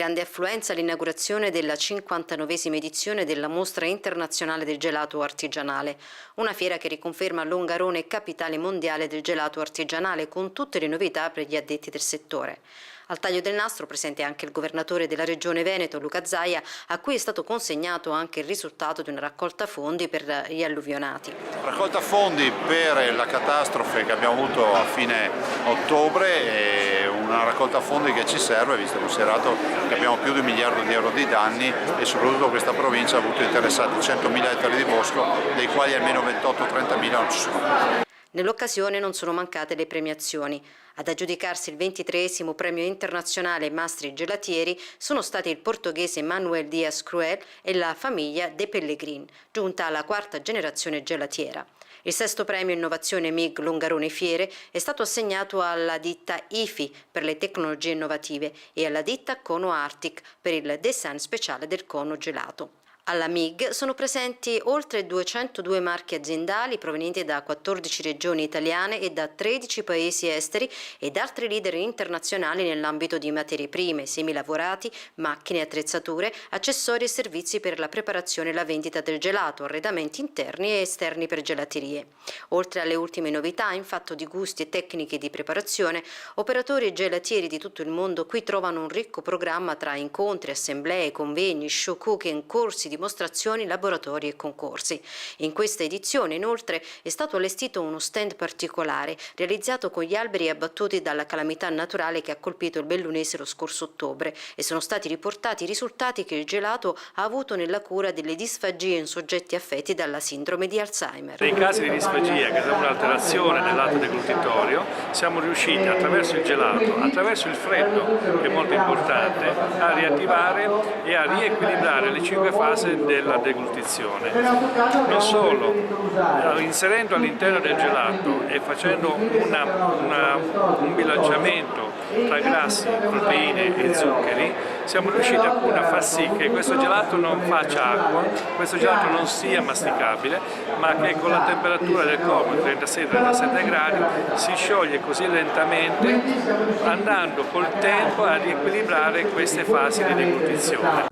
Grande affluenza all'inaugurazione della 59esima edizione della Mostra Internazionale del Gelato Artigianale, una fiera che riconferma Longarone capitale mondiale del gelato artigianale con tutte le novità per gli addetti del settore. Al taglio del nastro presente anche il governatore della Regione Veneto, Luca Zaia, a cui è stato consegnato anche il risultato di una raccolta fondi per gli alluvionati. Raccolta fondi per la catastrofe che abbiamo avuto a fine ottobre, una raccolta fondi che ci serve, visto e considerato che abbiamo più di 1 miliardo di euro di danni e soprattutto questa provincia ha avuto interessati 100.000 ettari di bosco, dei quali almeno 28-30.000 non ci sono più. Nell'occasione non sono mancate le premiazioni. Ad aggiudicarsi il 23esimo premio internazionale Mastri Gelatieri sono stati il portoghese Manuel Dias Cruel e la famiglia De Pellegrin, giunta alla 4ª generazione gelatiera. Il 6° premio Innovazione MIG Longarone Fiere è stato assegnato alla ditta IFI per le tecnologie innovative e alla ditta Cono Arctic per il design speciale del cono gelato. Alla MIG sono presenti oltre 202 marchi aziendali provenienti da 14 regioni italiane e da 13 paesi esteri ed altri leader internazionali nell'ambito di materie prime, semilavorati, macchine e attrezzature, accessori e servizi per la preparazione e la vendita del gelato, arredamenti interni e esterni per gelaterie. Oltre alle ultime novità in fatto di gusti e tecniche di preparazione, operatori e gelatieri di tutto il mondo qui trovano un ricco programma tra incontri, assemblee, convegni, show cooking, corsi, dimostrazioni, laboratori e concorsi. In questa edizione, inoltre, è stato allestito uno stand particolare, realizzato con gli alberi abbattuti dalla calamità naturale che ha colpito il Bellunese lo scorso ottobre e sono stati riportati i risultati che il gelato ha avuto nella cura delle disfagie in soggetti affetti dalla sindrome di Alzheimer. Nei casi di disfagia che sono un'alterazione nell'atto deglutitorio, siamo riusciti attraverso il gelato, attraverso il freddo, che è molto importante, a riattivare e a riequilibrare le 5 fasi della deglutizione. Non solo, inserendo all'interno del gelato e facendo un bilanciamento tra grassi, proteine e zuccheri, siamo riusciti appunto a far sì che questo gelato non faccia acqua, questo gelato non sia masticabile, ma che con la temperatura del corpo, 36-37 gradi, si scioglie così lentamente, andando col tempo a riequilibrare queste fasi di deglutizione.